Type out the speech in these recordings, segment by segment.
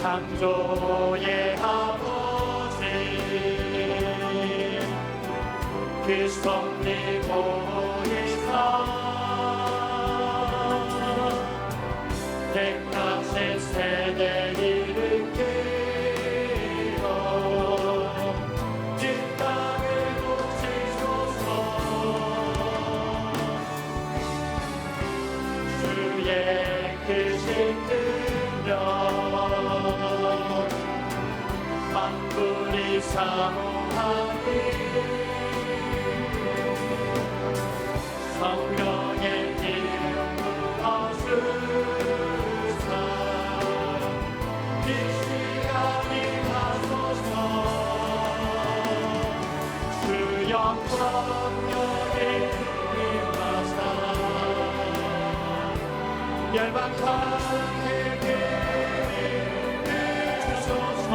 창조의 아버지 그 섭리 보이사 택하신 세대 일으키어 이 땅을 고치소서. 주의 크신 능력 만물이 사모하니 성령의 기름 부어주사 이 시간이 가소서. 주 영광 여기 임하사 열방 땅에게 주소서.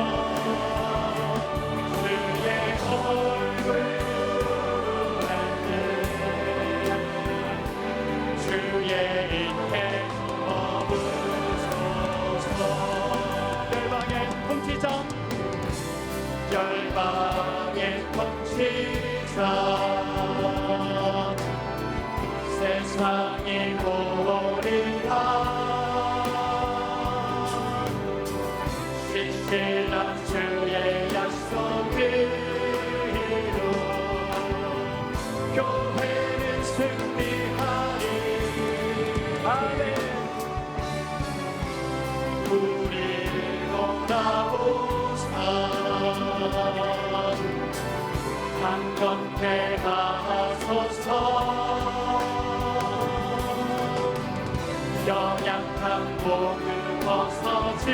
주의 얼굴 주의 인행 머무소서. 열방의 통치자 열방의 통치자 세상이 보리라. 신실한 주의 약속이로 교회는 승리하리. 아멘. 우리를 돌아보사 강건케 하소서. 영양한 복음 벗어지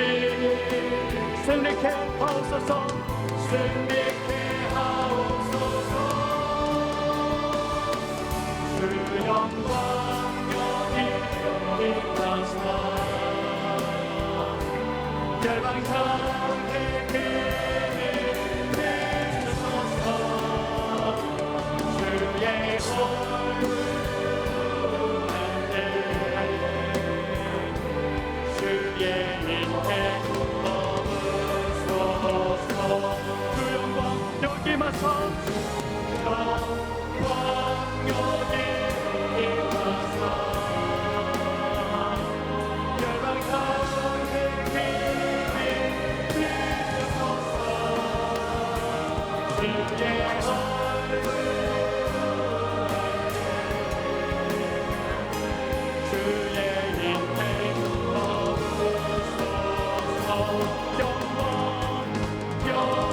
승리케 하옵소서. 승리케 하옵소서. 주 영광 여기 임하사 열방 땅에게 내주소서. 주의 얼굴 주의 인행 머무소서. 주 영광 여기 임하사 영광 여기 임하사 열방 땅에게 내주소서. 주의 얼굴 주의 인행 머무소서. 영광 영광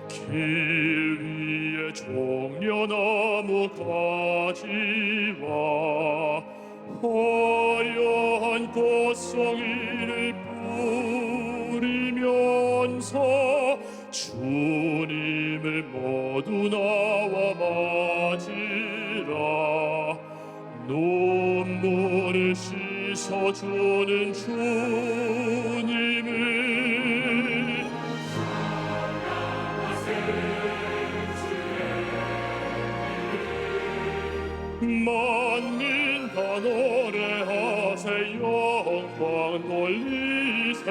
길 위에 종려나무 가지와 화려한 꽃송이를 뿌리면서 주님을 모두 나와 맞으라. 눈물을 씻어주는 주님을 만민 다 노래하세 영광 돌리세.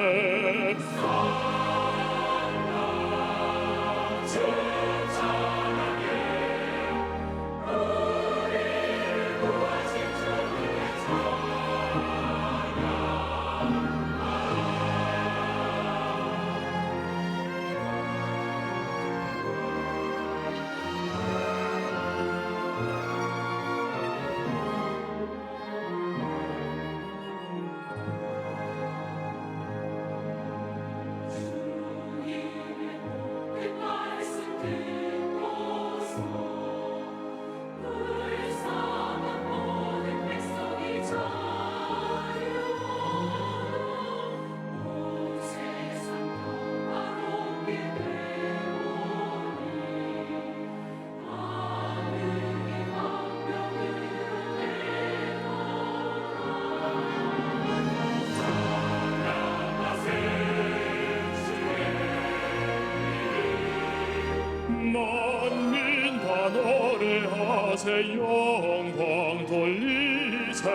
만민 다 노래하세 영광 돌리세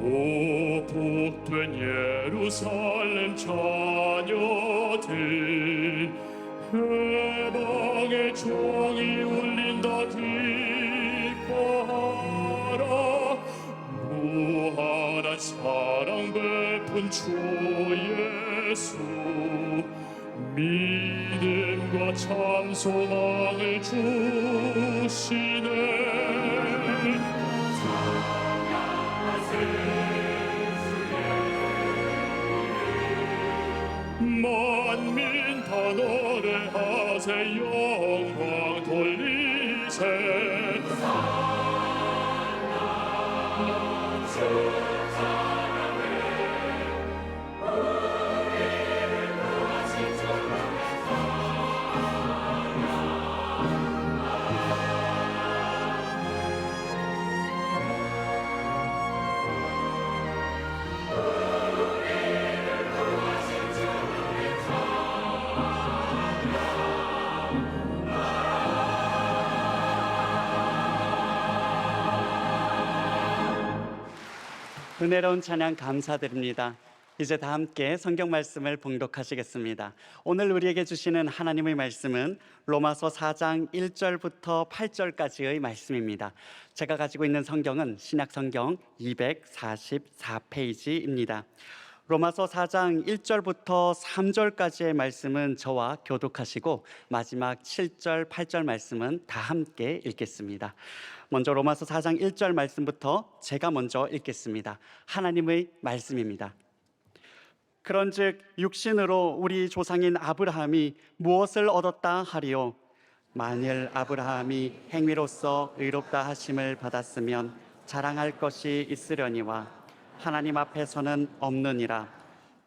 오 복된 예루살렘 자녀들 해방의 종이 울린다 기뻐하라 무한한 사랑 베푼 주 예수 믿음과 참 소망을 주시네 만민 다 노래하세 영광 돌리세 은혜로운 찬양 감사드립니다. 이제 다 함께 성경 말씀을 봉독하시겠습니다. 오늘 우리에게 주시는 하나님의 말씀은 로마서 4장 1절부터 8절까지의 말씀입니다. 제가 가지고 있는 성경은 신약성경 244페이지입니다. 로마서 4장 1절부터 3절까지의 말씀은 저와 교독하시고 마지막 7절, 8절 말씀은 다 함께 읽겠습니다. 먼저 로마서 4장 1절 말씀부터 제가 먼저 읽겠습니다. 하나님의 말씀입니다. 그런즉 육신으로 우리 조상인 아브라함이 무엇을 얻었다 하리요? 만일 아브라함이 행위로서 의롭다 하심을 받았으면 자랑할 것이 있으려니와 하나님 앞에서는 없느니라.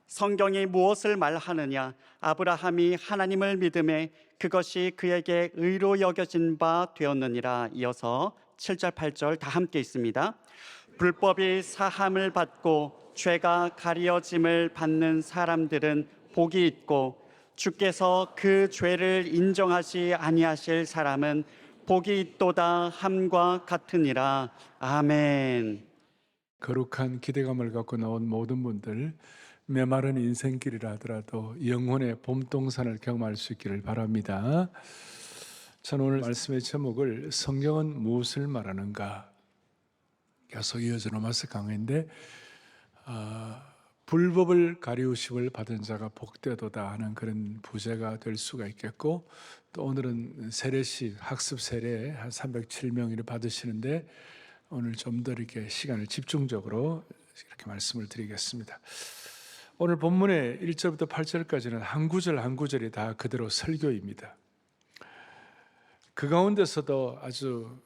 성경이 무엇을 말하느냐? 아브라함이 하나님을 믿음에 그것이 그에게 의로 여겨진 바 되었느니라. 이어서 7절 8절 다 함께 있습니다. 불법이 사함을 받고 죄가 가려짐을 받는 사람들은 복이 있고 주께서 그 죄를 인정하지 아니하실 사람은 복이 있도다 함과 같으니라. 아멘. 거룩한 기대감을 갖고 나온 모든 분들, 메마른 인생길이라 하더라도 영혼의 봄동산을 경험할 수 있기를 바랍니다. 저는 오늘 말씀의 제목을 성경은 무엇을 말하는가 계속 이어져 로마서 강해인데 불법을 가리우심을 받은 자가 복되도다 하는 그런 부제가 될 수가 있겠고, 또 오늘은 세례식 학습 세례 한 307명이 받으시는데 오늘 좀 더 이렇게 시간을 집중적으로 이렇게 말씀을 드리겠습니다. 오늘 본문의 1절부터 8절까지는 한 구절 한 구절이 다 그대로 설교입니다. 그 가운데서도 아주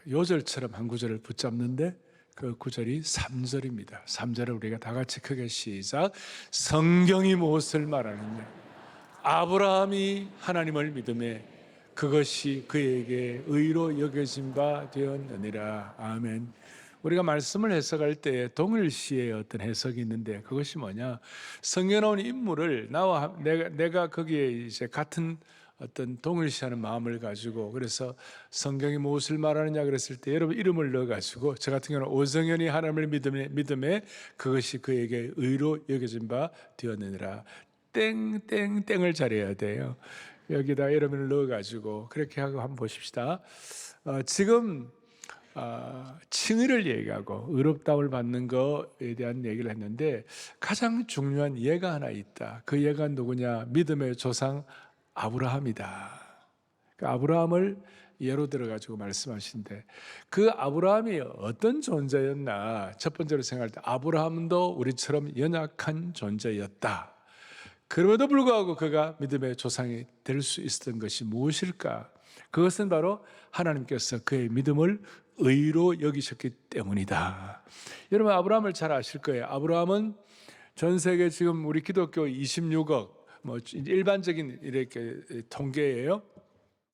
요절처럼 한 구절을 붙잡는데 그 구절이 3절입니다. 3절을 우리가 다 같이 크게 시작. 성경이 무엇을 말하느냐? 아브라함이 하나님을 믿음에 그것이 그에게 의로 여겨진 바 되었느니라. 아멘. 우리가 말씀을 해석할 때 동일시의 어떤 해석이 있는데 그것이 뭐냐? 성경에 나오는 인물을 나와 내가 거기에 이제 같은 어떤 동일시하는 마음을 가지고, 그래서 성경이 무엇을 말하느냐 그랬을 때 여러분 이름을 넣어가지고, 저 같은 경우는 오성현이 하나님을 믿음에 그것이 그에게 의로 여겨진 바 되었느니라. 땡땡땡을 잘해야 돼요. 여기다 이름을 넣어가지고 그렇게 하고 한번 보십시다. 지금 칭의를 얘기하고 의롭다움을 받는 것에 대한 얘기를 했는데 가장 중요한 예가 하나 있다. 그 예가 누구냐? 믿음의 조상 아브라함이다. 그 아브라함을 예로 들어가지고 말씀하신데, 그 아브라함이 어떤 존재였나? 첫 번째로 생각할 때 아브라함도 우리처럼 연약한 존재였다. 그럼에도 불구하고 그가 믿음의 조상이 될 수 있었던 것이 무엇일까? 그것은 바로 하나님께서 그의 믿음을 의로 여기셨기 때문이다. 여러분, 아브라함을 잘 아실 거예요. 아브라함은 전 세계 지금 우리 기독교 26억, 뭐 일반적인 이렇게 통계예요.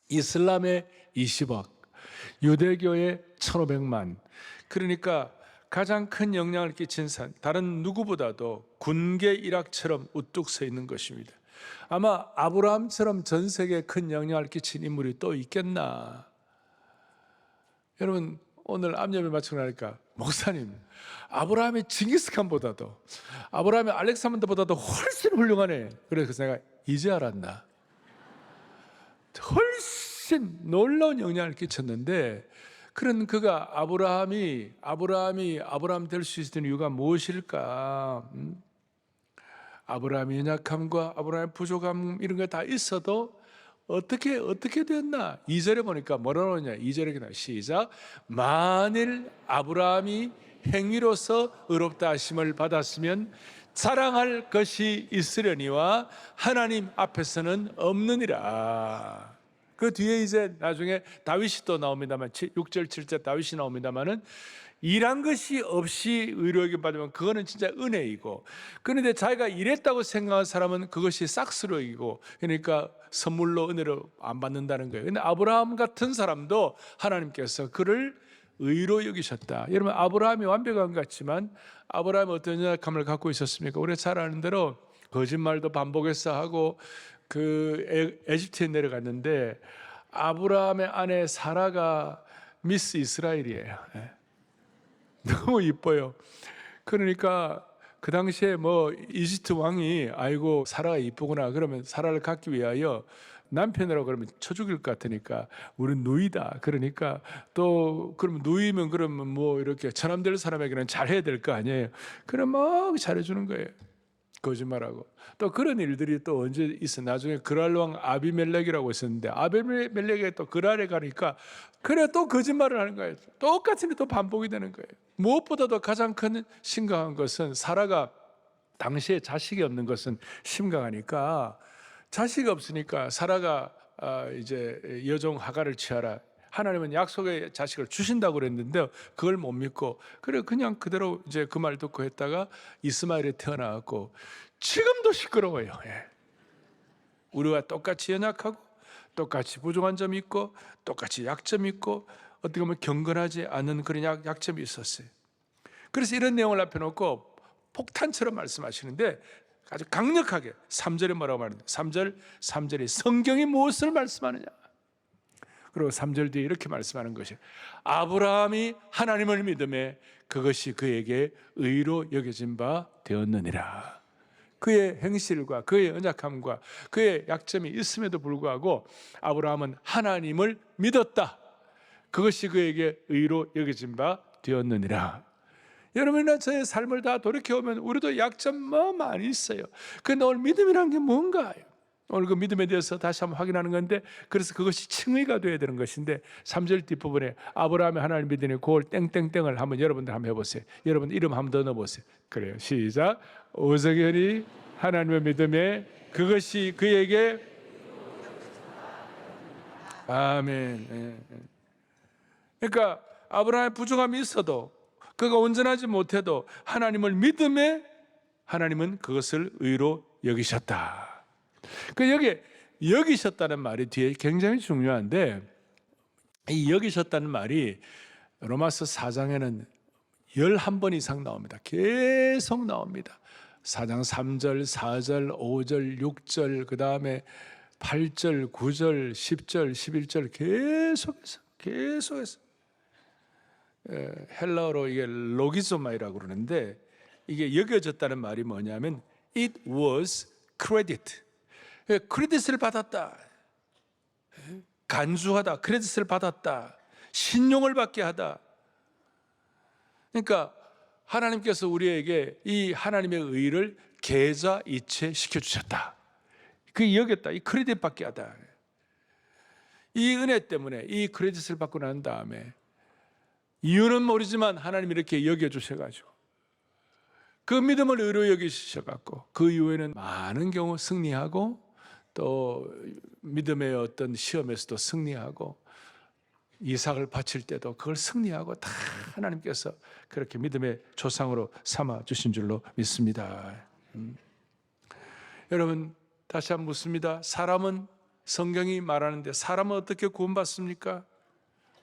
이슬람의 20억, 유대교의 1,500만. 그러니까 가장 큰 영향을 끼친 다른 누구보다도 군계 일학처럼 우뚝 서 있는 것입니다. 아마 아브라함처럼 전 세계에 큰 영향을 끼친 인물이 또 있겠나? 여러분, 오늘 암예배 마치고 나니까 목사님, 아브라함이 징기스칸보다도, 아브라함이 알렉산더보다도 훨씬 훌륭하네. 그래서 내가 이제 알았나? 훨씬 놀라운 영향을 끼쳤는데, 그런 그가 아브라함이 될 수 있었던 이유가 무엇일까? 아브라함의 연약함과 아브라함의 부족함 이런 게 다 있어도 어떻게 되었나? 2절에 보니까 뭐라고 하냐? 2절에 시작. 만일 아브라함이 행위로서 의롭다 하심을 받았으면 자랑할 것이 있으려니와 하나님 앞에서는 없느니라. 그 뒤에 이제 나중에 다윗이 또 나옵니다만 6절 7절 다윗이 나옵니다만은 일한 것이 없이 의롭게 받으면 그거는 진짜 은혜이고, 그런데 자기가 일했다고 생각한 사람은 그것이 싹스로 이고, 그러니까 선물로 은혜로 안 받는다는 거예요. 근데 아브라함 같은 사람도 하나님께서 그를 의로 여기셨다. 여러분, 아브라함이 완벽한 것 같지만 아브라함이 어떤 연약함을 갖고 있었습니까? 우리가 잘 아는 대로 거짓말도 반복해서 하고 그 에집트에 내려갔는데 아브라함의 아내 사라가 미스 이스라엘이에요. 너무 이뻐요. 그러니까 그 당시에 뭐 이집트 왕이 아이고 사라가 이쁘구나 그러면 사라를 갖기 위하여 남편이라고 그러면 쳐 죽일 것 같으니까 우린 누이다. 그러니까 또 그러면 누이면 그러면 뭐 이렇게 처남될 사람에게는 잘해야 될 거 아니에요. 그럼 막 잘해주는 거예요. 거짓말하고. 또 그런 일들이 또 언제 있어. 나중에 그랄 왕 아비멜렉이라고 있었는데 아비멜렉이 또 그랄에 가니까 그래 또 거짓말을 하는 거예요. 똑같은 게 또 반복이 되는 거예요. 무엇보다도 가장 큰 심각한 것은 사라가 당시에 자식이 없는 것은 심각하니까, 자식이 없으니까 사라가 이제 여종 하가를 취하라. 하나님은 약속의 자식을 주신다고 그랬는데 그걸 못 믿고 그래 그냥 그대로 이제 그 말 듣고 했다가 이스마엘이 태어나고 지금도 시끄러워요. 우리와 똑같이 연약하고 똑같이 부족한 점이 있고 똑같이 약점이 있고 어떻게 보면 경건하지 않은 그런 약점이 있었어요. 그래서 이런 내용을 앞에 놓고 폭탄처럼 말씀하시는데 아주 강력하게 3절에 뭐라고 말하는데 3절이 성경이 무엇을 말씀하느냐. 그리고 3절 뒤에 이렇게 말씀하는 것이 아브라함이 하나님을 믿음에 그것이 그에게 의로 여겨진 바 되었느니라. 그의 행실과 그의 연약함과 그의 약점이 있음에도 불구하고 아브라함은 하나님을 믿었다. 그것이 그에게 의로 여겨진 바 되었느니라. 여러분이나 저의 삶을 다 돌이켜보면 우리도 약점 많이 있어요. 그런데 오늘 믿음이라는 게 뭔가요? 오늘 그 믿음에 대해서 다시 한번 확인하는 건데, 그래서 그것이 칭의가 되어야 되는 것인데 3절 뒷부분에 아브라함이 하나님 믿으니 그걸 땡땡땡을 한번 여러분들 한번 해보세요. 여러분 이름 한번 더 넣어보세요. 그래요. 시작. 오석연이 하나님의 믿음에 그것이 그에게 아멘. 그러니까 아브라함의 부족함이 있어도 그가 온전하지 못해도 하나님을 믿음에 하나님은 그것을 의로 여기셨다. 그 여기 여기셨다는 말이 뒤에 굉장히 중요한데, 이 여기셨다는 말이 로마서 4장에는 11번 이상 나옵니다. 계속 나옵니다. 4장 3절, 4절, 5절, 6절, 그 다음에 8절, 9절, 10절, 11절 계속해서 헬라어로 이게 로기소마이라고 그러는데, 이게 여겨졌다는 말이 뭐냐면 it was credit. 크레딧을 받았다. 간주하다. 크레딧을 받았다. 신용을 받게 하다. 그러니까 하나님께서 우리에게 이 하나님의 의를 계좌 이체시켜 주셨다. 그게 여겼다. 이 크레딧 받게 하다. 이 은혜 때문에 이 크레딧을 받고 난 다음에 이유는 모르지만 하나님이 이렇게 여겨주셔가지고 그 믿음을 의로 여기셔갖고 그 이후에는 많은 경우 승리하고 또 믿음의 어떤 시험에서도 승리하고 이삭을 바칠 때도 그걸 승리하고 다 하나님께서 그렇게 믿음의 조상으로 삼아 주신 줄로 믿습니다. 여러분 다시 한번 묻습니다. 사람은 성경이 말하는데 사람은 어떻게 구원받습니까?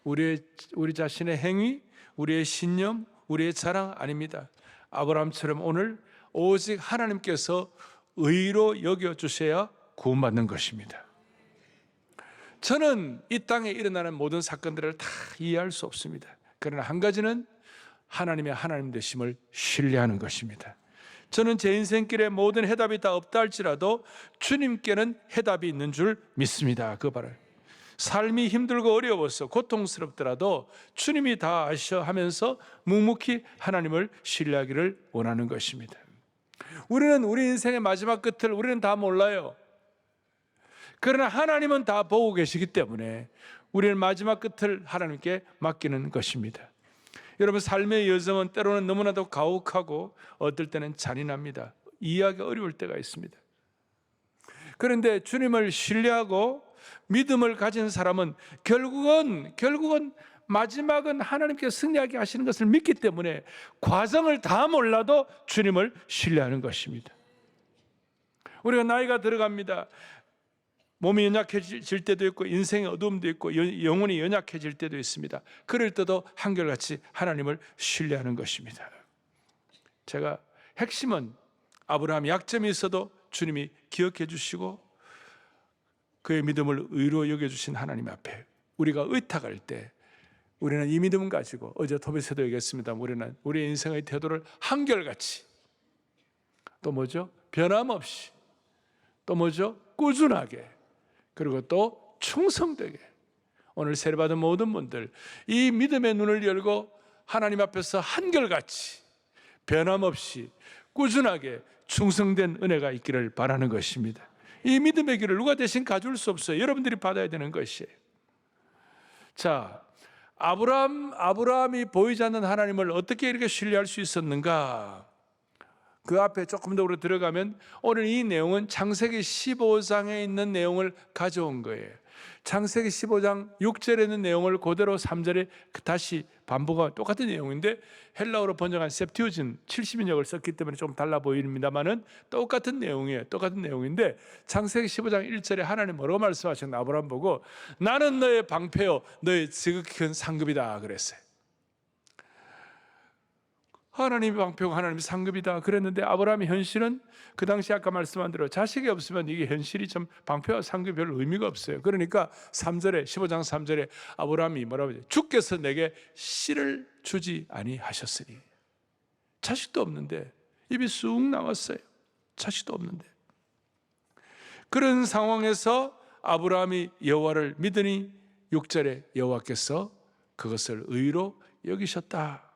우리 자신의 행위, 우리의 신념, 우리의 자랑 아닙니다. 아브라함처럼 오늘 오직 하나님께서 의로 여겨주셔야 구원받는 것입니다. 저는 이 땅에 일어나는 모든 사건들을 다 이해할 수 없습니다. 그러나 한 가지는 하나님의 하나님 되심을 신뢰하는 것입니다. 저는 제 인생길에 모든 해답이 다 없다 할지라도 주님께는 해답이 있는 줄 믿습니다. 그 바로 삶이 힘들고 어려워서 고통스럽더라도 주님이 다 아셔 하면서 묵묵히 하나님을 신뢰하기를 원하는 것입니다. 우리는 우리 인생의 마지막 끝을 우리는 다 몰라요. 그러나 하나님은 다 보고 계시기 때문에 우리는 마지막 끝을 하나님께 맡기는 것입니다. 여러분 삶의 여정은 때로는 너무나도 가혹하고 어떨 때는 잔인합니다. 이해하기 어려울 때가 있습니다. 그런데 주님을 신뢰하고 믿음을 가진 사람은 결국은 마지막은 하나님께 승리하게 하시는 것을 믿기 때문에 과정을 다 몰라도 주님을 신뢰하는 것입니다. 우리가 나이가 들어갑니다. 몸이 연약해질 때도 있고 인생의 어두움도 있고 영혼이 연약해질 때도 있습니다. 그럴 때도 한결같이 하나님을 신뢰하는 것입니다. 제가 핵심은 아브라함 약점이 있어도 주님이 기억해 주시고 그의 믿음을 의로 여겨주신 하나님 앞에 우리가 의탁할 때 우리는 이 믿음을 가지고 어제 토비스도 얘기했습니다. 우리는 우리의 인생의 태도를 한결같이 또 뭐죠? 변함없이 또 뭐죠? 꾸준하게 그리고 또 충성되게 오늘 세례받은 모든 분들 이 믿음의 눈을 열고 하나님 앞에서 한결같이 변함없이 꾸준하게 충성된 은혜가 있기를 바라는 것입니다. 이 믿음의 길을 누가 대신 가져올 수 없어요. 여러분들이 받아야 되는 것이에요. 자, 아브라함이 보이지 않는 하나님을 어떻게 이렇게 신뢰할 수 있었는가? 그 앞에 조금 더 우리 들어가면 오늘 이 내용은 창세기 15장에 있는 내용을 가져온 거예요. 창세기 15장 6절에 있는 내용을 그대로 3절에 다시 반복한 똑같은 내용인데 헬라어로 번역한 septuagint 70인역을 썼기 때문에 좀 달라 보입니다만은 똑같은 내용이에요. 똑같은 내용인데 창세기 15장 1절에 하나님 뭐라고 말씀하셨나? 아브라함 보고 나는 너의 방패요 너의 지극히 큰 상급이다 그랬어요. 하나님이 방패고 하나님이 상급이다 그랬는데 아브라함의 현실은 그 당시 아까 말씀한 대로 자식이 없으면 이게 현실이 좀 방패와 상급이 별 의미가 없어요. 그러니까 3절에 15장 3절에 아브라함이 뭐라고 하죠? 주께서 내게 씨를 주지 아니하셨으니 자식도 없는데 입이 쑥 나왔어요. 자식도 없는데 그런 상황에서 아브라함이 여호와를 믿으니 6절에 여호와께서 그것을 의로 여기셨다.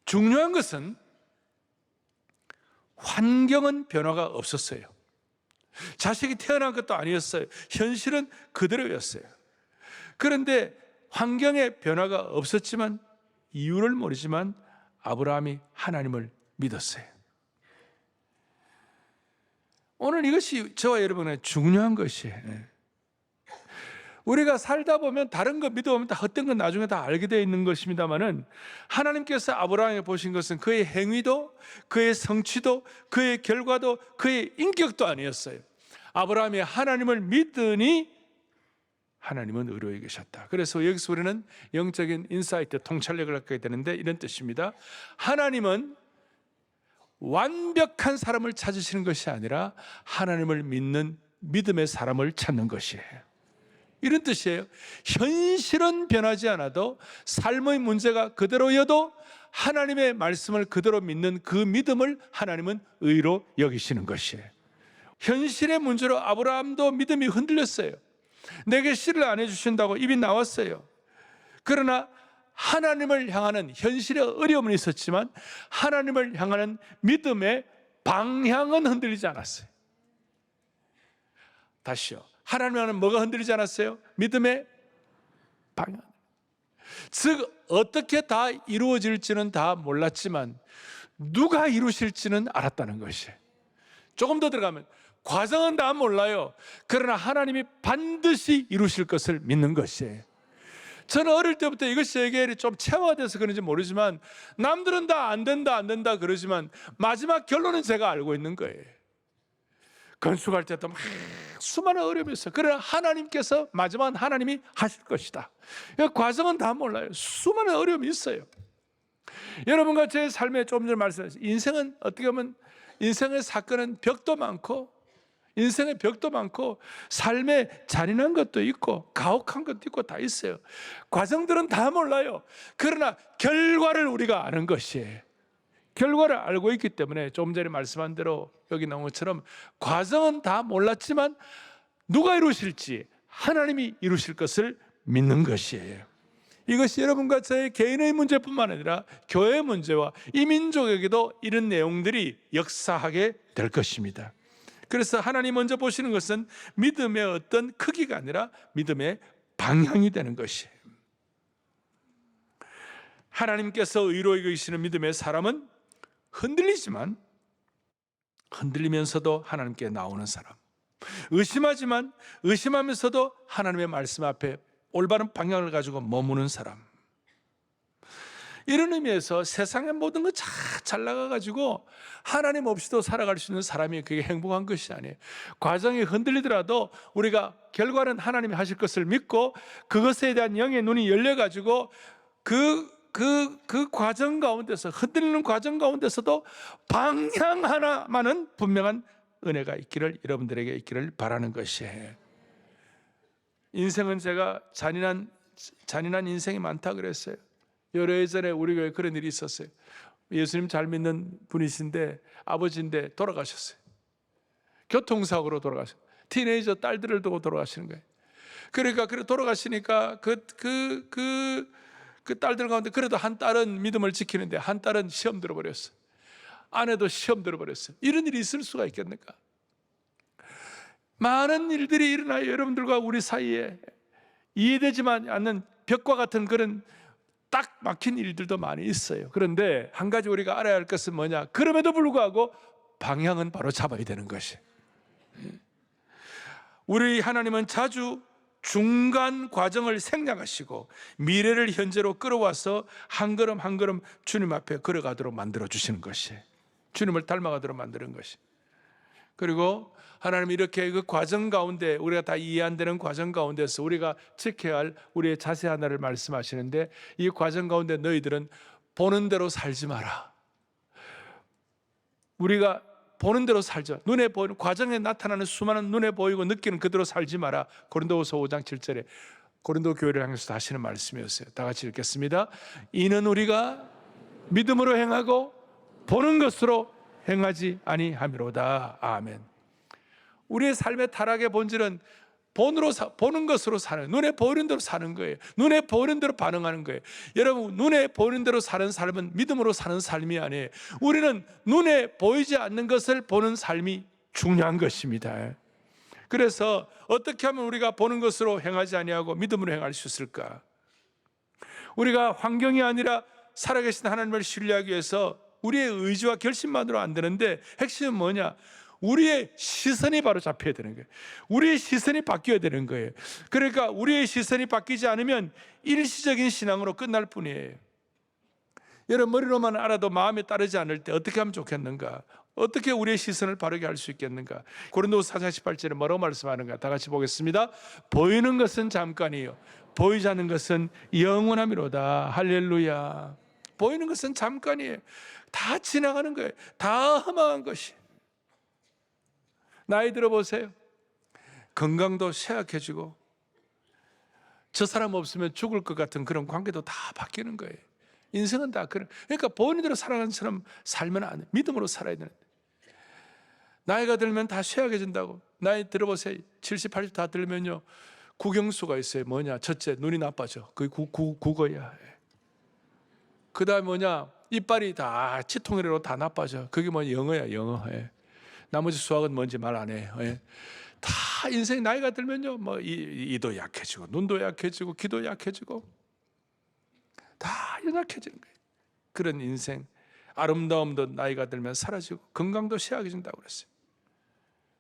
중요한 것은 환경은 변화가 없었어요. 자식이 태어난 것도 아니었어요. 현실은 그대로였어요. 그런데 환경에 변화가 없었지만 이유를 모르지만 아브라함이 하나님을 믿었어요. 오늘 이것이 저와 여러분의 중요한 것이에요. 우리가 살다 보면 다른 거 믿어보면 다 헛된 건 나중에 다 알게 되어 있는 것입니다만은 하나님께서 아브라함에 보신 것은 그의 행위도 그의 성취도 그의 결과도 그의 인격도 아니었어요. 아브라함이 하나님을 믿으니 하나님은 의로에 계셨다. 그래서 여기서 우리는 영적인 인사이트 통찰력을 갖게 되는데 이런 뜻입니다. 하나님은 완벽한 사람을 찾으시는 것이 아니라 하나님을 믿는 믿음의 사람을 찾는 것이에요. 이런 뜻이에요. 현실은 변하지 않아도 삶의 문제가 그대로여도 하나님의 말씀을 그대로 믿는 그 믿음을 하나님은 의로 여기시는 것이에요. 현실의 문제로 아브라함도 믿음이 흔들렸어요. 내게 씨를 안 해주신다고 입이 나왔어요. 그러나 하나님을 향하는 현실의 어려움은 있었지만 하나님을 향하는 믿음의 방향은 흔들리지 않았어요. 다시요. 하나님을 향하는 뭐가 흔들리지 않았어요? 믿음의 방향. 즉 어떻게 다 이루어질지는 다 몰랐지만 누가 이루실지는 알았다는 것이. 조금 더 들어가면 과정은 다 몰라요. 그러나 하나님이 반드시 이루실 것을 믿는 것이에요. 저는 어릴 때부터 이것이 제게 좀 체화돼서 그런지 모르지만 남들은 다 안 된다 그러지만 마지막 결론은 제가 알고 있는 거예요. 건축할 때도 막 수많은 어려움이 있어요. 그러나 하나님께서 마지막은 하나님이 하실 것이다. 과정은 다 몰라요. 수많은 어려움이 있어요. 여러분과 제 삶에 조금 전에 말씀하셨어요. 인생은 어떻게 보면 인생의 사건은 벽도 많고 인생의 벽도 많고 삶에 잔인한 것도 있고 가혹한 것도 있고 다 있어요. 과정들은 다 몰라요. 그러나 결과를 우리가 아는 것이에요. 결과를 알고 있기 때문에 조금 전에 말씀한 대로 여기 나온 것처럼 과정은 다 몰랐지만 누가 이루실지 하나님이 이루실 것을 믿는 것이에요. 이것이 여러분과 저의 개인의 문제뿐만 아니라 교회의 문제와 이민족에게도 이런 내용들이 역사하게 될 것입니다. 그래서 하나님 먼저 보시는 것은 믿음의 어떤 크기가 아니라 믿음의 방향이 되는 것이에요. 하나님께서 의로 여기시는 믿음의 사람은 흔들리지만 흔들리면서도 하나님께 나오는 사람, 의심하지만 의심하면서도 하나님의 말씀 앞에 올바른 방향을 가지고 머무는 사람. 이런 의미에서 세상의 모든 거 잘 나가가지고 하나님 없이도 살아갈 수 있는 사람이 그게 행복한 것이 아니에요. 과정이 흔들리더라도 우리가 결과는 하나님이 하실 것을 믿고 그것에 대한 영의 눈이 열려가지고 그 과정 가운데서 흔들리는 과정 가운데서도 방향 하나만은 분명한 은혜가 있기를 여러분들에게 있기를 바라는 것이에요. 인생은 제가 잔인한 인생이 많다 그랬어요. 여러 해 전에 우리 교회에 그런 일이 있었어요. 예수님 잘 믿는 분이신데 아버지인데 돌아가셨어요. 교통사고로 돌아가셨어요. 티네이저 딸들을 두고 돌아가시는 거예요. 그러니까 돌아가시니까 그 딸들 가운데 그래도 한 딸은 믿음을 지키는데 한 딸은 시험 들어버렸어요. 아내도 시험 들어버렸어요. 이런 일이 있을 수가 있겠는가? 많은 일들이 일어나요. 여러분들과 우리 사이에 이해되지만 않는 벽과 같은 그런 딱 막힌 일들도 많이 있어요. 그런데 한 가지 우리가 알아야 할 것은 뭐냐? 그럼에도 불구하고 방향은 바로 잡아야 되는 것이. 우리 하나님은 자주 중간 과정을 생략하시고 미래를 현재로 끌어와서 한 걸음 한 걸음 주님 앞에 걸어가도록 만들어 주시는 것이, 주님을 닮아가도록 만드는 것이. 그리고 하나님이 이렇게 그 과정 가운데 우리가 다 이해 안 되는 과정 가운데서 우리가 지켜야 할 우리의 자세 하나를 말씀하시는데, 이 과정 가운데 너희들은 보는 대로 살지 마라. 우리가 보는 대로 살자. 눈에 보이는 과정에 나타나는 수많은 눈에 보이고 느끼는 그대로 살지 마라. 고린도후서 5장 7절에 고린도 교회를 향해서 하시는 말씀이었어요. 다 같이 읽겠습니다. 이는 우리가 믿음으로 행하고 보는 것으로 행하지 아니함이로다. 아멘. 우리의 삶의 타락의 본질은 보는 것으로 사는, 눈에 보이는 대로 사는 거예요. 눈에 보이는 대로 반응하는 거예요. 여러분, 눈에 보이는 대로 사는 삶은 믿음으로 사는 삶이 아니에요. 우리는 눈에 보이지 않는 것을 보는 삶이 중요한 것입니다. 그래서 어떻게 하면 우리가 보는 것으로 행하지 아니하고 믿음으로 행할 수 있을까? 우리가 환경이 아니라 살아계신 하나님을 신뢰하기 위해서 우리의 의지와 결심만으로 안 되는데, 핵심은 뭐냐? 우리의 시선이 바로 잡혀야 되는 거예요. 우리의 시선이 바뀌어야 되는 거예요. 그러니까 우리의 시선이 바뀌지 않으면 일시적인 신앙으로 끝날 뿐이에요. 여러분, 머리로만 알아도 마음에 따르지 않을 때 어떻게 하면 좋겠는가? 어떻게 우리의 시선을 바르게 할 수 있겠는가? 고린도서 4장 18절에 뭐라고 말씀하는가? 다 같이 보겠습니다. 보이는 것은 잠깐이요 보이지 않는 것은 영원함이로다. 할렐루야. 보이는 것은 잠깐이에요. 다 지나가는 거예요. 다 허망한 것이. 나이 들어보세요. 건강도 쇠약해지고 저 사람 없으면 죽을 것 같은 그런 관계도 다 바뀌는 거예요. 인생은 다 그런. 그러니까 보이는 대로 살아가는 사람 살면 안 돼. 믿음으로 살아야 되는데. 나이가 들면 다 쇠약해진다고. 나이 들어보세요. 70, 80 다 들면요, 국영수가 있어요. 뭐냐? 첫째, 눈이 나빠져. 그게 국어야. 그 다음에 뭐냐? 이빨이 다 치통이로 다 나빠져. 그게 뭐냐? 영어야, 영어. 나머지 수학은 뭔지 말 안 해요. 다 인생 나이가 들면요, 뭐 이도 약해지고 눈도 약해지고 귀도 약해지고 다 연약해지는 거예요. 그런 인생, 아름다움도 나이가 들면 사라지고 건강도 쇠약해진다고 그랬어요.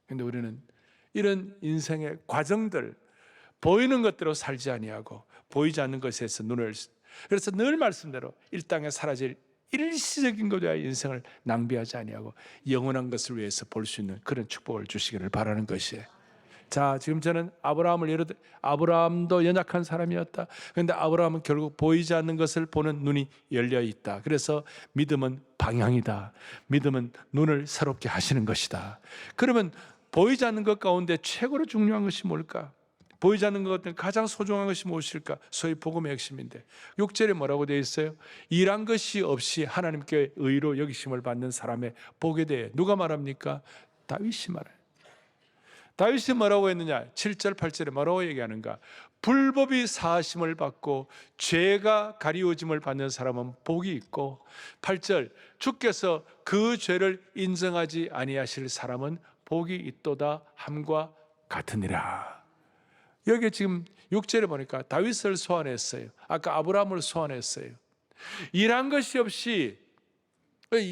그런데 우리는 이런 인생의 과정들, 보이는 것대로 살지 아니하고 보이지 않는 것에서 눈을, 그래서 늘 말씀대로 이 땅에 사라질 일시적인 것에 인생을 낭비하지 아니하고 영원한 것을 위해서 볼 수 있는 그런 축복을 주시기를 바라는 것이에요. 자, 지금 저는 아브라함도 연약한 사람이었다. 그런데 아브라함은 결국 보이지 않는 것을 보는 눈이 열려 있다. 그래서 믿음은 방향이다. 믿음은 눈을 새롭게 하시는 것이다. 그러면 보이지 않는 것 가운데 최고로 중요한 것이 뭘까? 보이지 않는 것 같은 가장 소중한 것이 무엇일까? 소위 복음의 핵심인데 6절에 뭐라고 되어 있어요? 일한 것이 없이 하나님께 의로 여기심을 받는 사람의 복에 대해 누가 말합니까? 다윗이 말해요. 다윗이 뭐라고 했느냐? 7절 8절에 뭐라고 얘기하는가? 불법이 사하심을 받고 죄가 가리워짐을 받는 사람은 복이 있고 8절 주께서 그 죄를 인정하지 아니하실 사람은 복이 있도다 함과 같으니라. 여기 지금 6절에 보니까 다윗을 소환했어요. 아까 아브라함을 소환했어요. 일한 것이 없이,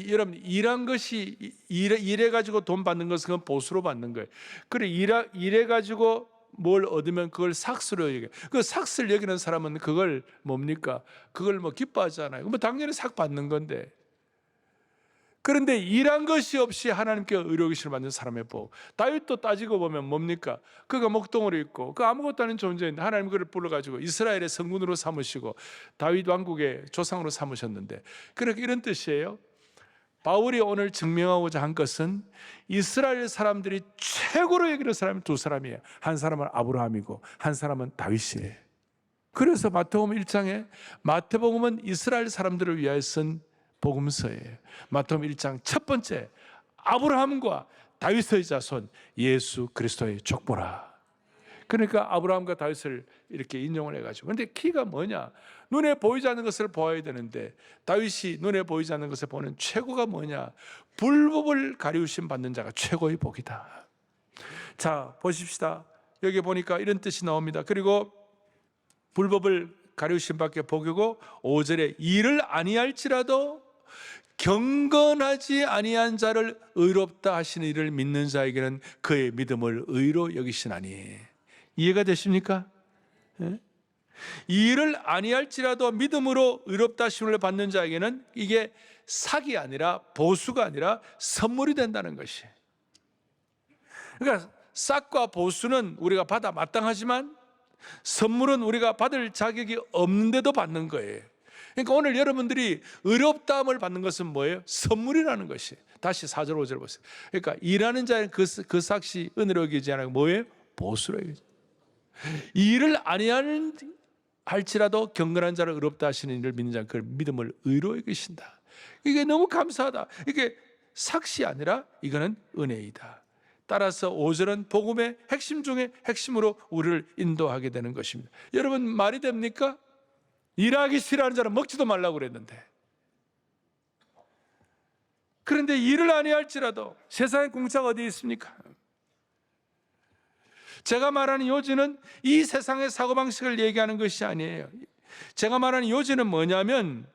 여러분 일한 것이 일해 가지고 돈 받는 것은 그건 보수로 받는 거예요. 그래 일해 가지고 뭘 얻으면 그걸 삭스로 여겨. 그 삭스를 여기는 사람은 그걸 뭡니까? 그걸 뭐 기뻐하잖아요. 뭐 당연히 삭 받는 건데. 그런데 일한 것이 없이 하나님께 의로우심을 받는 사람의 복. 다윗도 따지고 보면 뭡니까? 그가 목동으로 있고 그 아무것도 아닌 존재인데 하나님 그를 불러가지고 이스라엘의 성군으로 삼으시고 다윗 왕국의 조상으로 삼으셨는데, 그렇게 이런 뜻이에요. 바울이 오늘 증명하고자 한 것은 이스라엘 사람들이 최고로 여기는 사람이 두 사람이에요. 한 사람은 아브라함이고 한 사람은 다윗이에요. 그래서 마태복음 1장에 마태복음은 이스라엘 사람들을 위하여 쓴 복음서예요. 마태복음 1장 첫 번째, 아브라함과 다윗의 자손 예수 그리스도의 족보라. 그러니까 아브라함과 다윗을 이렇게 인용을 해가지고, 근데 키가 뭐냐? 눈에 보이지 않는 것을 보아야 되는데 다윗이 눈에 보이지 않는 것을 보는 최고가 뭐냐? 불법을 가리우심 받는 자가 최고의 복이다. 자, 보십시다. 여기 보니까 이런 뜻이 나옵니다. 그리고 불법을 가리우심 받게 복이고 5절에 이를 아니할지라도 경건하지 아니한 자를 의롭다 하시는 이를 믿는 자에게는 그의 믿음을 의로 여기시나니. 이해가 되십니까? 예? 이를 아니할지라도 믿음으로 의롭다 하심을 받는 자에게는 이게 삭이 아니라 보수가 아니라 선물이 된다는 것이. 그러니까 삭과 보수는 우리가 받아 마땅하지만 선물은 우리가 받을 자격이 없는데도 받는 거예요. 그러니까 오늘 여러분들이 의롭다함을 받는 것은 뭐예요? 선물이라는 것이. 다시 4절 5절 보세요. 그러니까 일하는 자는 그 삭시 은혜로 여기지 않고 뭐예요? 보수로 여기지. 일을 아니하는 할지라도 경건한 자를 의롭다 하시는 이를 믿는 자는 그 믿음을 의로 여기신다. 이게 너무 감사하다. 이게 삭시 아니라 이거는 은혜이다. 따라서 5절은 복음의 핵심 중에 핵심으로 우리를 인도하게 되는 것입니다. 여러분 말이 됩니까? 일하기 싫어하는 자는 먹지도 말라고 그랬는데, 그런데 일을 아니할지라도 세상에 공짜가 어디 있습니까? 제가 말하는 요지는 이 세상의 사고방식을 얘기하는 것이 아니에요. 제가 말하는 요지는 뭐냐면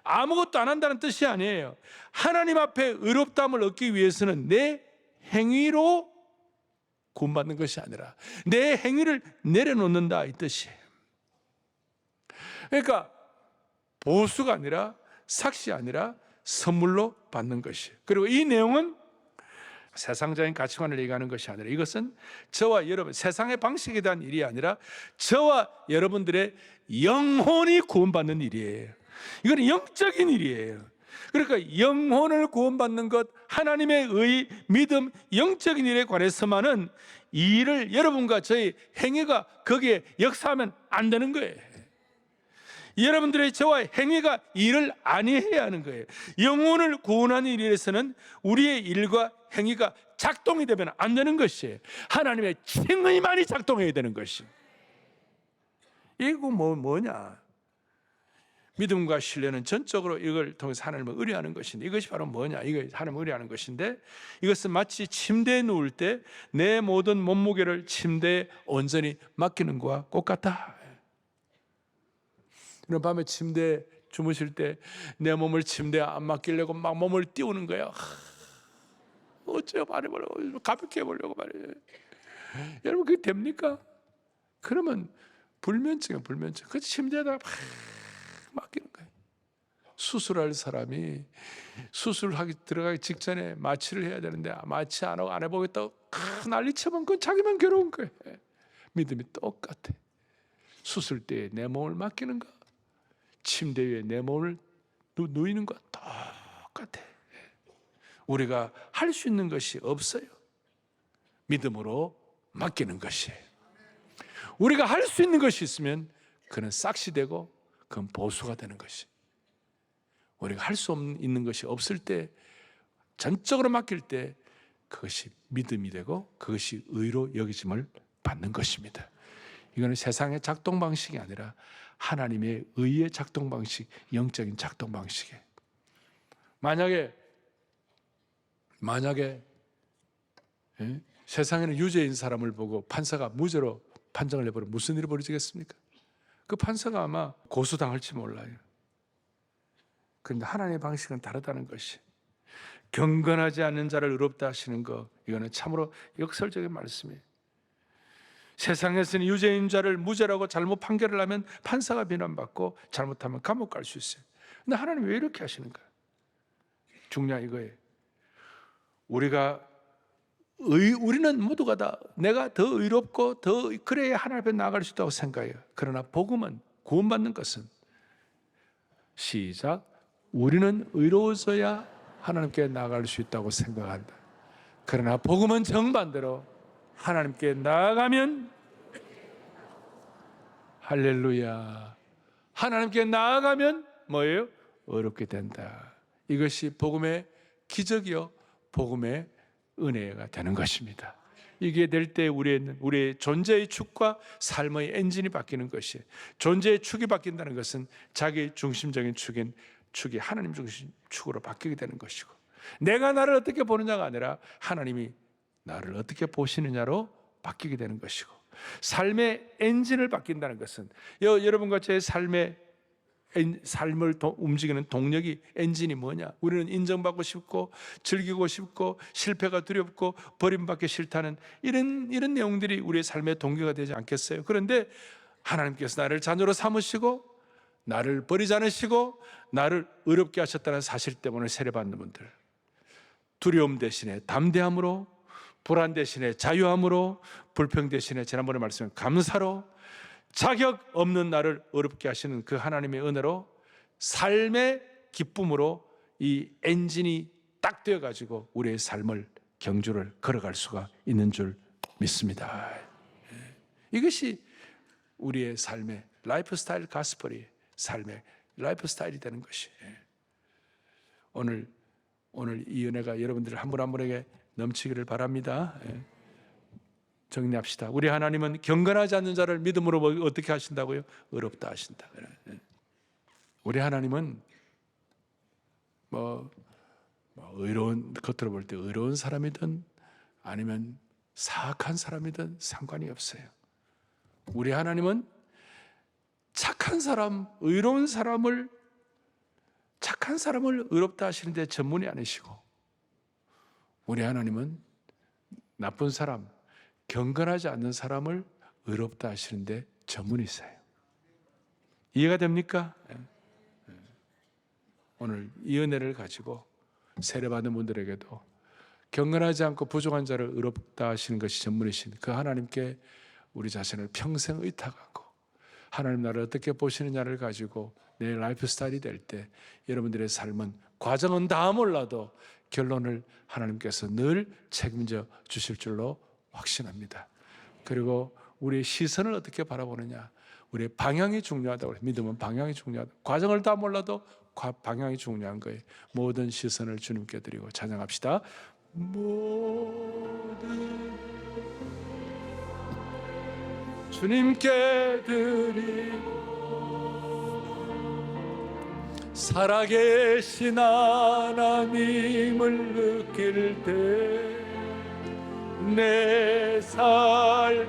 아무것도 안 한다는 뜻이 아니에요. 하나님 앞에 의롭다함을 얻기 위해서는 내 행위로 구원받는 것이 아니라 내 행위를 내려놓는다, 이 뜻이에요. 그러니까 보수가 아니라 삭시 아니라 선물로 받는 것이에요. 그리고 이 내용은 세상적인 가치관을 얘기하는 것이 아니라 이것은 저와 여러분, 세상의 방식에 대한 일이 아니라 저와 여러분들의 영혼이 구원받는 일이에요. 이건 영적인 일이에요. 그러니까 영혼을 구원받는 것, 하나님의 의, 믿음, 영적인 일에 관해서만은 이 일을 여러분과 저의 행위가 거기에 역사하면 안 되는 거예요. 여러분들의 저와 행위가 일을 아니해야 하는 거예요. 영혼을 구원하는 일에서는 우리의 일과 행위가 작동이 되면 안 되는 것이에요. 하나님의 칭의만이 작동해야 되는 것이에요. 이거 뭐냐? 믿음과 신뢰는 전적으로 이걸 통해서 하나님을 의뢰하는 것인데, 이것이 바로 뭐냐? 이거 하나님을 의뢰하는 것인데, 이것은 마치 침대에 누울 때 내 모든 몸무게를 침대에 온전히 맡기는 것과 똑같다. 그럼 밤에 침대에 주무실 때 내 몸을 침대에 안 맡기려고 막 몸을 띄우는 거예요. 어째요? 말해보려고, 가볍게 해보려고 말이에요. 여러분, 그게 됩니까? 그러면 불면증이에요, 불면증. 그 침대에다 막 맡기는 거예요. 수술할 사람이 수술하기 들어가기 직전에 마취를 해야 되는데 마취 안 하고 안 해보겠다고 난리치면 그건 자기만 괴로운 거예요. 믿음이 똑같아. 수술 때에 내 몸을 맡기는 거, 침대 위에 내 몸을 누이는 거 똑같아. 우리가 할 수 있는 것이 없어요. 믿음으로 맡기는 것이에요. 우리가 할 수 있는 것이 있으면 그는 싹시 되고 그건 보수가 되는 것이. 우리가 할 수 있는 것이 없을 때, 전적으로 맡길 때 그것이 믿음이 되고 그것이 의로 여기심을 받는 것입니다. 이거는 세상의 작동 방식이 아니라 하나님의 의의 작동 방식, 영적인 작동 방식이에요. 만약에 세상에는 유죄인 사람을 보고 판사가 무죄로 판정을 해버리면 무슨 일이 벌어지겠습니까? 그 판사가 아마 고소당할지 몰라요. 그런데 하나님의 방식은 다르다는 것이, 경건하지 않는 자를 의롭다 하시는 거, 이거는 참으로 역설적인 말씀이에요. 세상에서는 유죄인 자를 무죄라고 잘못 판결을 하면 판사가 비난받고 잘못하면 감옥 갈 수 있어요. 근데 하나님 왜 이렇게 하시는 거예요? 중요한 이거예요. 우리는 모두가 다 내가 더 의롭고 더 그래야 하나님 앞에 나아갈 수 있다고 생각해요. 그러나 복음은, 구원받는 것은, 시작, 우리는 의로워져야 하나님께 나아갈 수 있다고 생각한다. 그러나 복음은 정반대로 하나님께 나아가면, 할렐루야, 하나님께 나아가면 뭐예요? 어렵게 된다. 이것이 복음의 기적이요, 복음의 은혜가 되는 것입니다. 이게 될 때 우리의 존재의 축과 삶의 엔진이 바뀌는 것이에요. 존재의 축이 바뀐다는 것은 자기 중심적인 축이 하나님 중심 축으로 바뀌게 되는 것이고, 내가 나를 어떻게 보느냐가 아니라 하나님이 나를 어떻게 보시느냐로 바뀌게 되는 것이고, 삶의 엔진을 바뀐다는 것은, 여러분과 제 삶을 움직이는 동력이, 엔진이 뭐냐? 우리는 인정받고 싶고 즐기고 싶고 실패가 두렵고 버림받기 싫다는 이런 내용들이 우리의 삶의 동기가 되지 않겠어요? 그런데 하나님께서 나를 자녀로 삼으시고 나를 버리지 않으시고 나를 의롭게 하셨다는 사실 때문에 세례받는 분들, 두려움 대신에 담대함으로, 불안 대신에 자유함으로, 불평 대신에 지난번에 말씀한 감사로, 자격 없는 나를 어렵게 하시는 그 하나님의 은혜로, 삶의 기쁨으로 이 엔진이 딱 되어가지고 우리의 삶을, 경주를 걸어갈 수가 있는 줄 믿습니다. 이것이 우리의 삶의 라이프 스타일 가스펠이, 삶의 라이프 스타일이 되는 것이. 오늘 이 은혜가 여러분들 한 분 한 분에게 넘치기를 바랍니다. 정리합시다. 우리 하나님은 경건하지 않는 자를 믿음으로 어떻게 하신다고요? 의롭다 하신다. 우리 하나님은 의로운, 겉으로 볼 때 의로운 사람이든 아니면 사악한 사람이든 상관이 없어요. 우리 하나님은 착한 사람, 의로운 사람을, 착한 사람을 의롭다 하시는데 전문이 아니시고, 우리 하나님은 나쁜 사람, 경건하지 않는 사람을 의롭다 하시는데 전문이세요. 이해가 됩니까? 오늘 이 은혜를 가지고 세례받은 분들에게도 경건하지 않고 부족한 자를 의롭다 하시는 것이 전문이신 그 하나님께 우리 자신을 평생 의탁하고, 하나님 나를 어떻게 보시느냐를 가지고 내 라이프 스타일이 될 때 여러분들의 삶은, 과정은 다 몰라도 결론을 하나님께서 늘 책임져 주실 줄로 확신합니다. 그리고 우리의 시선을 어떻게 바라보느냐, 우리의 방향이 중요하다고 해요. 믿음은 방향이 중요하다. 과정을 다 몰라도 방향이 중요한 거예요. 모든 시선을 주님께 드리고 찬양합시다. 모든 주님께 드리고, 살아계신 하나님을 느낄 때 내 삶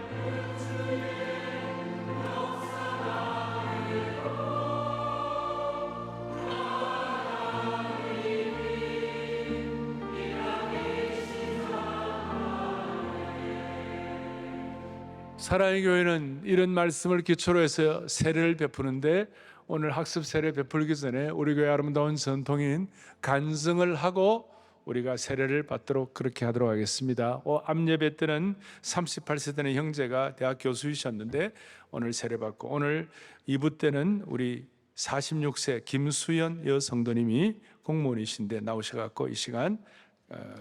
사랑의 교회는 이런 말씀을 기초로 해서 세례를 베푸는데, 오늘 학습 세례 베풀기 전에 우리 교회 아름다운 전통인 간증을 하고 우리가 세례를 받도록 그렇게 하도록 하겠습니다. 앞 예배 때는 38세 되는 형제가 대학 교수이셨는데 오늘 세례 받고, 오늘 2부 때는 우리 46세 김수연 여성도님이 공무원이신데 나오셔갖고 이 시간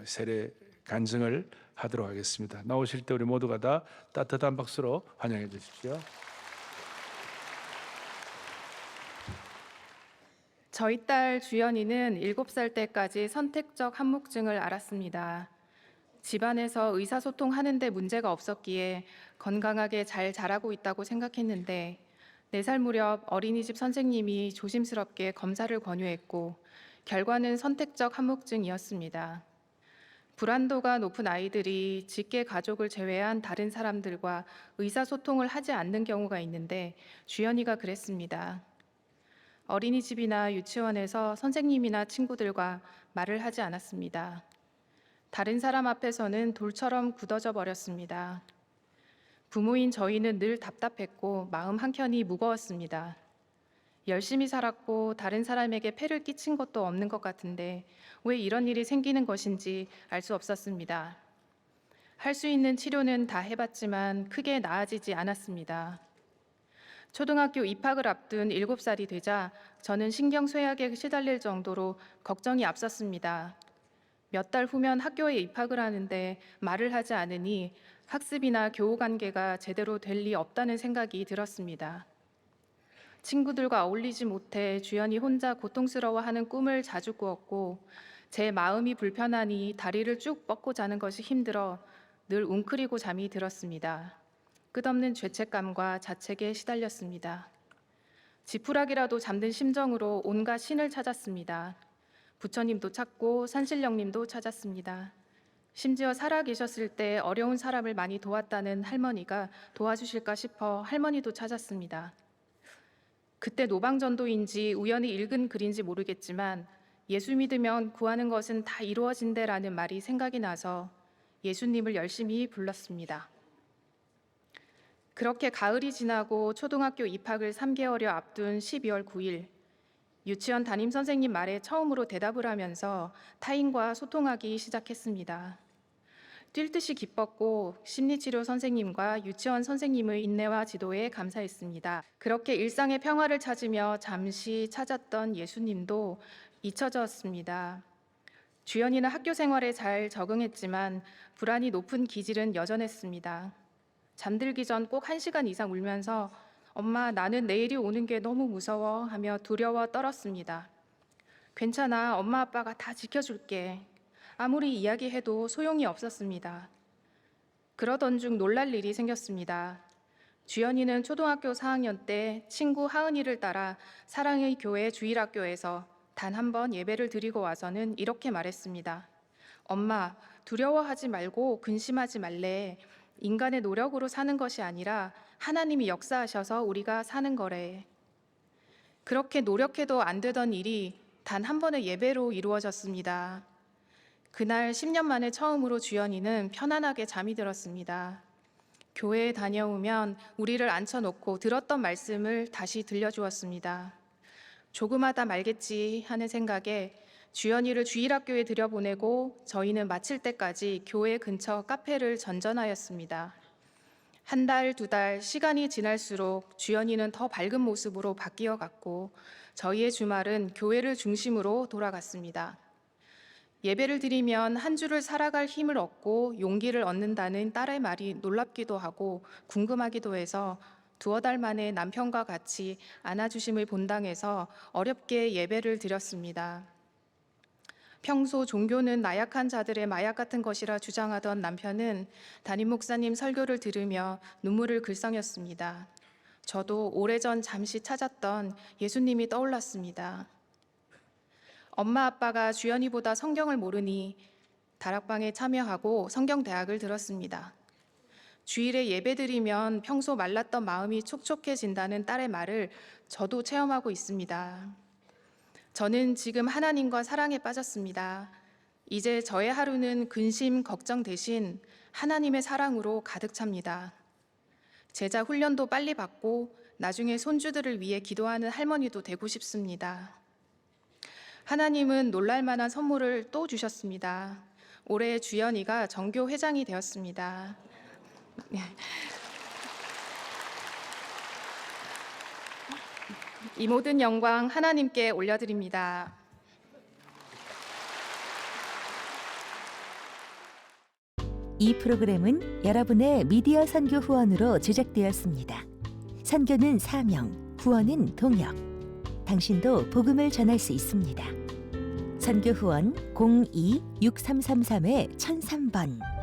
세례 간증을 하도록 하겠습니다. 나오실 때 우리 모두가 다 따뜻한 박수로 환영해 주십시오. 저희 딸 주연이는 7살 때까지 선택적 한묵증을 앓았습니다. 집안에서 의사소통하는 데 문제가 없었기에 건강하게 잘 자라고 있다고 생각했는데 4살 무렵 어린이집 선생님이 조심스럽게 검사를 권유했고 결과는 선택적 한묵증이었습니다. 불안도가 높은 아이들이 직계 가족을 제외한 다른 사람들과 의사소통을 하지 않는 경우가 있는데 주연이가 그랬습니다. 어린이집이나 유치원에서 선생님이나 친구들과 말을 하지 않았습니다. 다른 사람 앞에서는 돌처럼 굳어져 버렸습니다. 부모인 저희는 늘 답답했고 마음 한켠이 무거웠습니다. 열심히 살았고 다른 사람에게 폐를 끼친 것도 없는 것 같은데 왜 이런 일이 생기는 것인지 알 수 없었습니다. 할 수 있는 치료는 다 해봤지만 크게 나아지지 않았습니다. 초등학교 입학을 앞둔 7살이 되자 저는 신경쇠약에 시달릴 정도로 걱정이 앞섰습니다. 몇 달 후면 학교에 입학을 하는데 말을 하지 않으니 학습이나 교우 관계가 제대로 될 리 없다는 생각이 들었습니다. 친구들과 어울리지 못해 주연이 혼자 고통스러워하는 꿈을 자주 꾸었고 제 마음이 불편하니 다리를 쭉 뻗고 자는 것이 힘들어 늘 웅크리고 잠이 들었습니다. 끝없는 죄책감과 자책에 시달렸습니다. 지푸라기라도 잠든 심정으로 온갖 신을 찾았습니다. 부처님도 찾고 산신령님도 찾았습니다. 심지어 살아계셨을 때 어려운 사람을 많이 도왔다는 할머니가 도와주실까 싶어 할머니도 찾았습니다. 그때 노방전도인지 우연히 읽은 글인지 모르겠지만 예수 믿으면 구하는 것은 다 이루어진대라는 말이 생각이 나서 예수님을 열심히 불렀습니다. 그렇게 가을이 지나고 초등학교 입학을 3개월여 앞둔 12월 9일 유치원 담임 선생님 말에 처음으로 대답을 하면서 타인과 소통하기 시작했습니다. 뛸 듯이 기뻤고 심리치료 선생님과 유치원 선생님의 인내와 지도에 감사했습니다. 그렇게 일상의 평화를 찾으며 잠시 찾았던 예수님도 잊혀졌습니다. 주연이는 학교 생활에 잘 적응했지만 불안이 높은 기질은 여전했습니다. 잠들기 전 꼭 1시간 이상 울면서 엄마, 나는 내일이 오는 게 너무 무서워 하며 두려워 떨었습니다. 괜찮아, 엄마 아빠가 다 지켜줄게. 아무리 이야기해도 소용이 없었습니다. 그러던 중 놀랄 일이 생겼습니다. 주연이는 초등학교 4학년 때 친구 하은이를 따라 사랑의 교회 주일학교에서 단 한 번 예배를 드리고 와서는 이렇게 말했습니다. 엄마, 두려워하지 말고 근심하지 말래. 인간의 노력으로 사는 것이 아니라 하나님이 역사하셔서 우리가 사는 거래. 그렇게 노력해도 안 되던 일이 단 한 번의 예배로 이루어졌습니다. 그날 10년 만에 처음으로 주연이는 편안하게 잠이 들었습니다. 교회에 다녀오면 우리를 앉혀놓고 들었던 말씀을 다시 들려주었습니다. 조금하다 말겠지 하는 생각에 주연이를 주일학교에 들여보내고 저희는 마칠 때까지 교회 근처 카페를 전전하였습니다. 1달, 2달 시간이 지날수록 주연이는 더 밝은 모습으로 바뀌어 갔고 저희의 주말은 교회를 중심으로 돌아갔습니다. 예배를 드리면 한 주를 살아갈 힘을 얻고 용기를 얻는다는 딸의 말이 놀랍기도 하고 궁금하기도 해서 2달 만에 남편과 같이 안아주심을 본당에서 어렵게 예배를 드렸습니다. 평소 종교는 나약한 자들의 마약 같은 것이라 주장하던 남편은 담임 목사님 설교를 들으며 눈물을 글썽였습니다. 저도 오래전 잠시 찾았던 예수님이 떠올랐습니다. 엄마 아빠가 주연이보다 성경을 모르니 다락방에 참여하고 성경대학을 들었습니다. 주일에 예배드리면 평소 말랐던 마음이 촉촉해진다는 딸의 말을 저도 체험하고 있습니다. 저는 지금 하나님과 사랑에 빠졌습니다. 이제 저의 하루는 근심, 걱정 대신 하나님의 사랑으로 가득 찹니다. 제자 훈련도 빨리 받고 나중에 손주들을 위해 기도하는 할머니도 되고 싶습니다. 하나님은 놀랄만한 선물을 또 주셨습니다. 올해 주연이가 정교 회장이 되었습니다. 이 모든 영광 하나님께 올려드립니다. 이 프로그램은 여러분의 미디어 선교 후원으로 제작되었습니다. 선교는 사명, 후원은 동역. 당신도 복음을 전할 수 있습니다. 선교 후원 02-6333-1003번